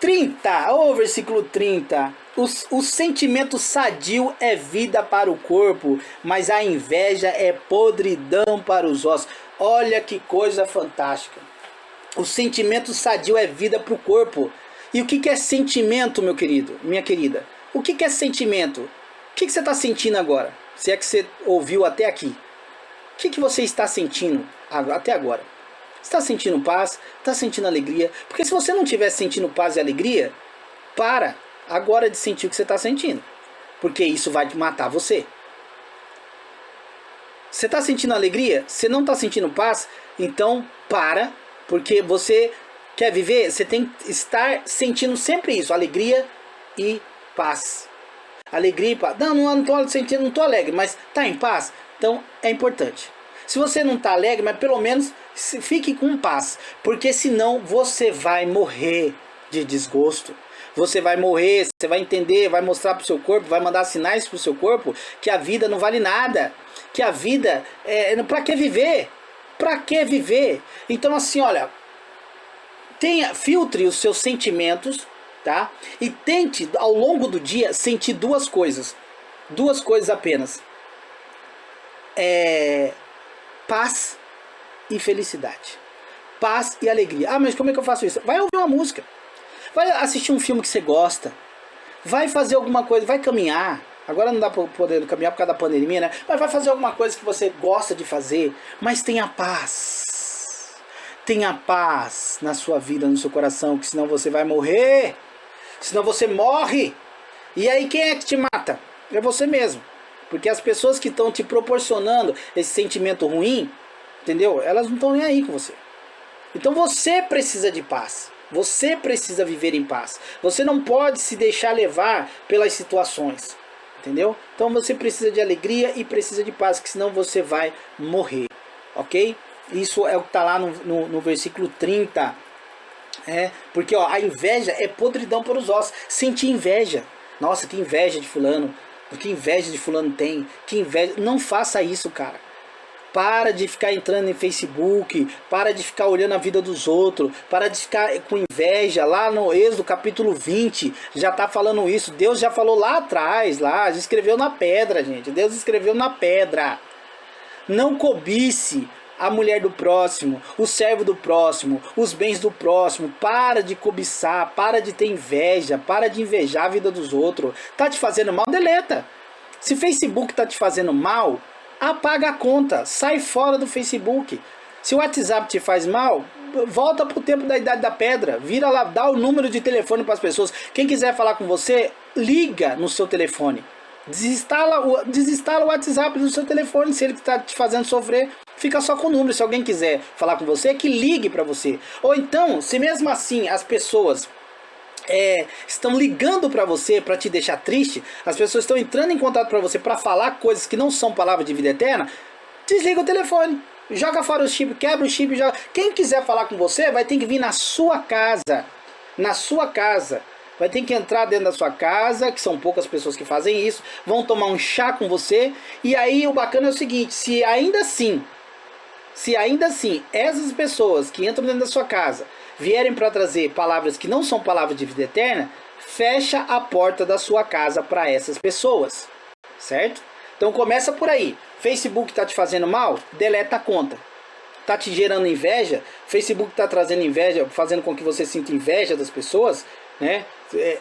30, versículo 30. O sentimento sadio é vida para o corpo, mas a inveja é podridão para os ossos. Olha que coisa fantástica. O sentimento sadio é vida para o corpo. E o que é sentimento, meu querido, minha querida? O que é sentimento? O que você está sentindo agora? Se é que você ouviu até aqui. O que você está sentindo até agora? Está sentindo paz? Está sentindo alegria? Porque se você não estiver sentindo paz e alegria, para agora de sentir o que você está sentindo. Porque isso vai matar você. Você está sentindo alegria? Você não está sentindo paz? Então para. Porque você quer viver, você tem que estar sentindo sempre isso, alegria e paz. Alegria e paz. Não estou sentindo, não estou alegre, mas está em paz? Então é importante. Se você não está alegre, mas pelo menos fique com paz. Porque senão você vai morrer de desgosto. Você vai morrer, você vai entender, vai mostrar para o seu corpo, vai mandar sinais para o seu corpo que a vida não vale nada. Que a vida, para que viver? Para que viver? Então assim, olha, filtre os seus sentimentos, tá? E tente ao longo do dia sentir duas coisas apenas: paz e felicidade, paz e alegria. Mas como é que eu faço isso? Vai ouvir uma música, vai assistir um filme que você gosta, vai fazer alguma coisa, vai caminhar. Agora não dá para poder caminhar por causa da pandemia, né? Mas vai fazer alguma coisa que você gosta de fazer, mas tenha paz. Tenha paz na sua vida, no seu coração, que senão você vai morrer. Senão você morre. E aí quem é que te mata? É você mesmo. Porque as pessoas que estão te proporcionando esse sentimento ruim, entendeu? Elas não estão nem aí com você. Então você precisa de paz. Você precisa viver em paz. Você não pode se deixar levar pelas situações. Entendeu? Então você precisa de alegria e precisa de paz, que senão você vai morrer. Ok? Isso é o que está lá no versículo 30. Porque a inveja é podridão para os ossos. Sentir inveja. Nossa, que inveja de fulano. Que inveja de fulano tem. Que inveja. Não faça isso, cara. Para de ficar entrando em Facebook, para de ficar olhando a vida dos outros, para de ficar com inveja. Lá no Êxodo capítulo 20 já está falando isso. Deus já falou lá atrás, já escreveu na pedra, gente. Deus escreveu na pedra. Não cobice a mulher do próximo, o servo do próximo, os bens do próximo. Para de cobiçar, para de ter inveja, para de invejar a vida dos outros. Tá te fazendo mal? Deleta. Se Facebook tá te fazendo mal, apaga a conta, sai fora do Facebook. Se o WhatsApp te faz mal, volta pro tempo da Idade da Pedra, vira lá, dá o número de telefone para as pessoas. Quem quiser falar com você, liga no seu telefone. Desinstala o WhatsApp do seu telefone. Se ele está te fazendo sofrer, fica só com o número. Se alguém quiser falar com você, que ligue para você. Ou então, se mesmo assim as pessoas estão ligando para você para te deixar triste, as pessoas estão entrando em contato para você para falar coisas que não são palavras de vida eterna, desliga o telefone, joga fora o chip, quebra o chip, joga. Quem quiser falar com você vai ter que vir na sua casa, vai ter que entrar dentro da sua casa, que são poucas pessoas que fazem isso, vão tomar um chá com você. E aí o bacana é o seguinte: se ainda assim essas pessoas que entram dentro da sua casa vierem para trazer palavras que não são palavras de vida eterna, fecha a porta da sua casa para essas pessoas, certo? Então começa por aí. Facebook está te fazendo mal? Deleta a conta. Está te gerando inveja? Facebook está trazendo inveja, fazendo com que você sinta inveja das pessoas, né?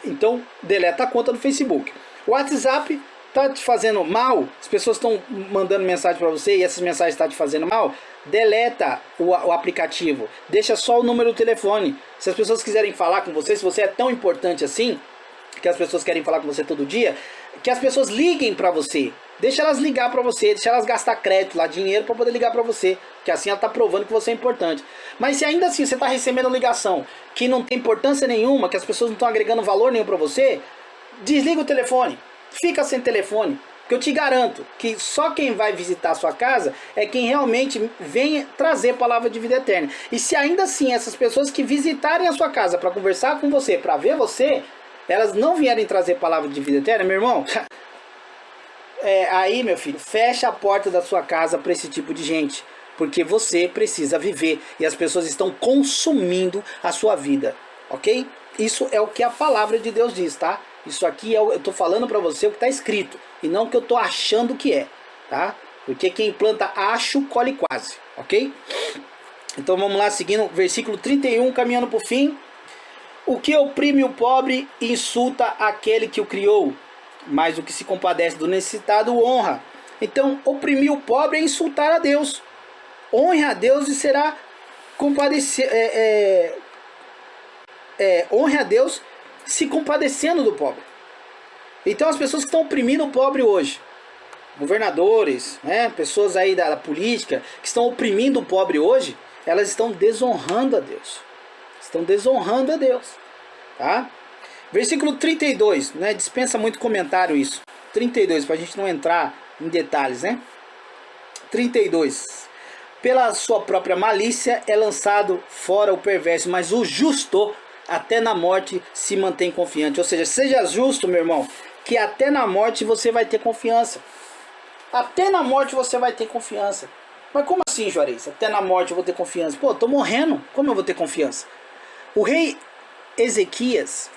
Então deleta a conta do Facebook. O WhatsApp está te fazendo mal? As pessoas estão mandando mensagem para você e essas mensagens estão te fazendo mal? Deleta o aplicativo. Deixa só o número do telefone. Se as pessoas quiserem falar com você, se você é tão importante assim, que as pessoas querem falar com você todo dia, que as pessoas liguem para você. Deixa elas ligar para você, deixa elas gastar crédito lá, dinheiro para poder ligar para você, que assim ela está provando que você é importante. Mas se ainda assim você está recebendo ligação que não tem importância nenhuma, que as pessoas não estão agregando valor nenhum para você, desliga o telefone, fica sem telefone, porque eu te garanto que só quem vai visitar a sua casa é quem realmente vem trazer palavra de vida eterna. E se ainda assim essas pessoas que visitarem a sua casa para conversar com você, para ver você, elas não vierem trazer palavra de vida eterna, meu irmão, aí, meu filho, fecha a porta da sua casa para esse tipo de gente, porque você precisa viver e as pessoas estão consumindo a sua vida, ok? Isso é o que a palavra de Deus diz, tá? Isso aqui eu tô falando para você o que está escrito e não o que eu tô achando que é, tá? Porque quem planta acho, colhe quase, ok? Então vamos lá, seguindo versículo 31, caminhando para o fim. O que oprime o pobre insulta aquele que o criou, mas o que se compadece do necessitado honra. Então, oprimir o pobre é insultar a Deus. Honre a Deus e será compadecer. Honre a Deus se compadecendo do pobre. Então, as pessoas que estão oprimindo o pobre hoje, governadores, né, pessoas aí da política que estão oprimindo o pobre hoje, elas estão desonrando a Deus. Estão desonrando a Deus, tá? Versículo 32, né? Dispensa muito comentário isso. 32, para a gente não entrar em detalhes, né? 32. Pela sua própria malícia é lançado fora o perverso, mas o justo até na morte se mantém confiante. Ou seja, seja justo, meu irmão, que até na morte você vai ter confiança. Até na morte você vai ter confiança. Mas como assim, Juarez? Até na morte eu vou ter confiança? Pô, eu tô morrendo, como eu vou ter confiança? O rei Ezequias,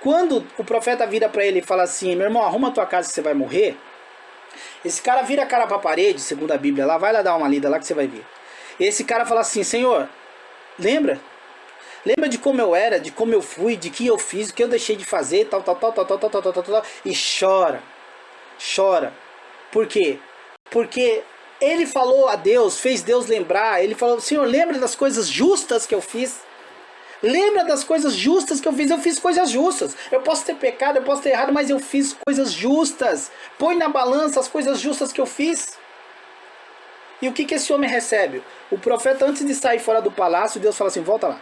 quando o profeta vira para ele e fala assim, meu irmão, arruma a tua casa que você vai morrer, esse cara vira a cara para a parede, segundo a Bíblia, lá vai lá dar uma lida lá que você vai ver. Esse cara fala assim, Senhor, lembra de como eu era, de como eu fui, de que eu fiz, o que eu deixei de fazer, tal, e chora. Por quê? Porque ele falou a Deus, fez Deus lembrar, ele falou, Senhor, lembra das coisas justas que eu fiz. Lembra das coisas justas que eu fiz coisas justas. Eu posso ter pecado, eu posso ter errado, mas eu fiz coisas justas. Põe na balança as coisas justas que eu fiz. E o que esse homem recebe? O profeta, antes de sair fora do palácio, Deus fala assim, volta lá.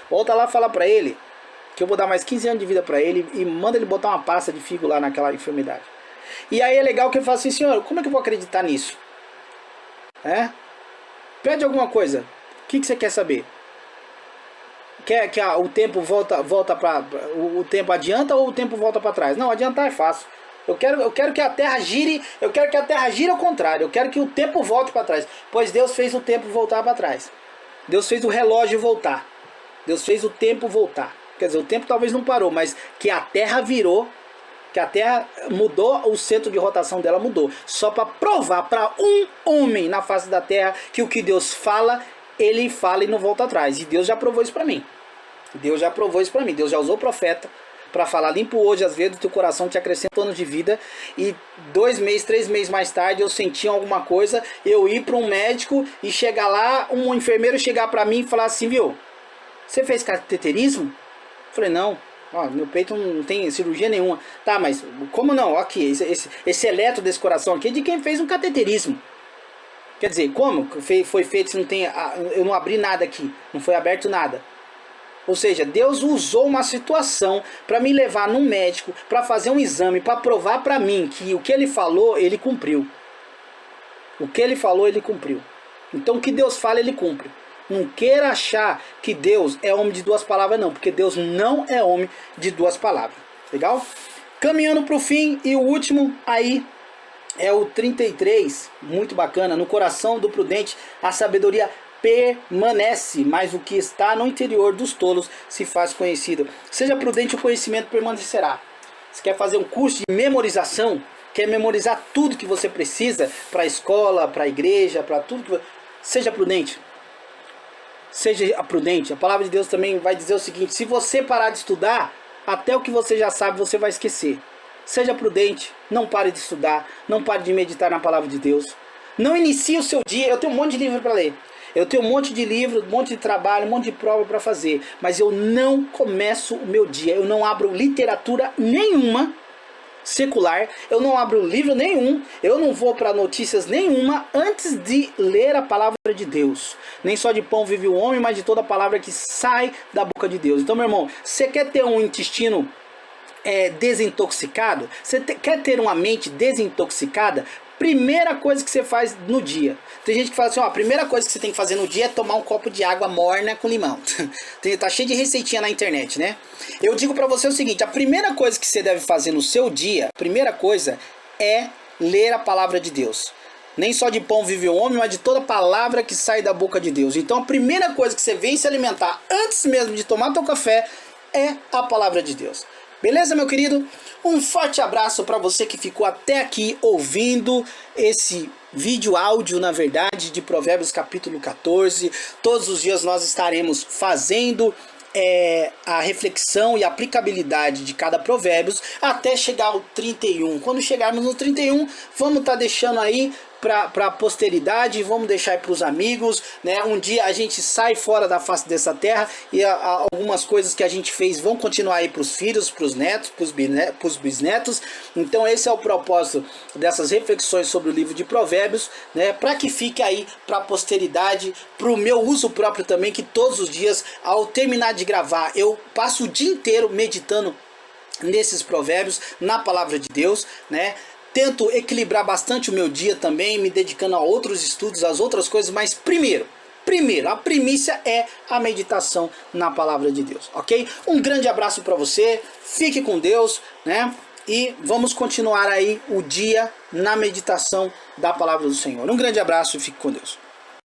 Volta lá e fala para ele, que eu vou dar mais 15 anos de vida para ele, e manda ele botar uma pasta de figo lá naquela enfermidade. E aí é legal que ele fala assim, Senhor, como é que eu vou acreditar nisso? Pede alguma coisa. O que você quer saber? Quer que o tempo volta para o tempo adianta ou o tempo volta para trás? Não, adiantar é fácil. Eu quero que a Terra gire, eu quero que a Terra gire ao contrário. Eu quero que o tempo volte para trás, pois Deus fez o tempo voltar para trás. Deus fez o relógio voltar. Deus fez o tempo voltar. Quer dizer, o tempo talvez não parou, mas que a Terra virou, que a Terra mudou, o centro de rotação dela mudou. Só para provar para um homem na face da Terra que o que Deus fala, ele fala e não volta atrás. E Deus já provou isso para mim. Deus já usou o profeta para falar, limpo hoje as veias do teu coração, te acrescenta anos de vida. E 2 meses, 3 meses mais tarde eu senti alguma coisa, eu ir para um médico e chegar lá, um enfermeiro chegar para mim e falar assim, viu, você fez cateterismo? Eu falei, não, ó, meu peito não tem cirurgia nenhuma. Tá, mas como não? Aqui, esse eletro desse coração aqui é de quem fez um cateterismo. Quer dizer, como foi feito se não tem, eu não abri nada aqui, não foi aberto nada. Ou seja, Deus usou uma situação para me levar num médico, para fazer um exame, para provar para mim que o que ele falou, ele cumpriu. O que ele falou, ele cumpriu. Então o que Deus fala, ele cumpre. Não queira achar que Deus é homem de 2 palavras, não. Porque Deus não é homem de 2 palavras. Legal? Caminhando para o fim, e o último aí é o 33. Muito bacana. No coração do prudente, a sabedoria permanece, mas o que está no interior dos tolos se faz conhecido. Seja prudente, o conhecimento permanecerá. Você quer fazer um curso de memorização? Quer memorizar tudo que você precisa para a escola, para a igreja, para tudo que... Seja prudente. Seja prudente. A palavra de Deus também vai dizer o seguinte: se você parar de estudar, até o que você já sabe você vai esquecer. Seja prudente. Não pare de estudar. Não pare de meditar na palavra de Deus. Não inicie o seu dia. Eu tenho um monte de livro para ler. Eu tenho um monte de livro, um monte de trabalho, um monte de prova para fazer. Mas eu não começo o meu dia. Eu não abro literatura nenhuma secular. Eu não abro livro nenhum. Eu não vou para notícias nenhuma antes de ler a palavra de Deus. Nem só de pão vive o homem, mas de toda a palavra que sai da boca de Deus. Então, meu irmão, você quer ter um intestino desintoxicado? Você quer ter uma mente desintoxicada? Primeira coisa que você faz no dia. Tem gente que fala assim, ó, a primeira coisa que você tem que fazer no dia é tomar um copo de água morna com limão. Tá cheio de receitinha na internet, né? Eu digo pra você o seguinte: a primeira coisa que você deve fazer no seu dia, a primeira coisa é ler a palavra de Deus. Nem só de pão vive o homem, mas de toda palavra que sai da boca de Deus. Então a primeira coisa que você vem se alimentar antes mesmo de tomar teu café é a palavra de Deus. Beleza, meu querido? Um forte abraço para você que ficou até aqui ouvindo esse vídeo áudio, na verdade, de Provérbios capítulo 14. Todos os dias nós estaremos fazendo a reflexão e aplicabilidade de cada provérbios até chegar ao 31. Quando chegarmos no 31, vamos estar deixando aí para a posteridade, vamos deixar aí para os amigos, né? Um dia a gente sai fora da face dessa terra e algumas coisas que a gente fez vão continuar aí para os filhos, para os netos, para os bisnetos. Então esse é o propósito dessas reflexões sobre o livro de Provérbios, né? Para que fique aí para a posteridade, para o meu uso próprio também, que todos os dias, ao terminar de gravar, eu passo o dia inteiro meditando nesses provérbios, na palavra de Deus, né? Tento equilibrar bastante o meu dia também, me dedicando a outros estudos, às outras coisas, mas primeiro, a primícia é a meditação na palavra de Deus, ok? Um grande abraço para você, fique com Deus, né? E vamos continuar aí o dia na meditação da palavra do Senhor. Um grande abraço e fique com Deus.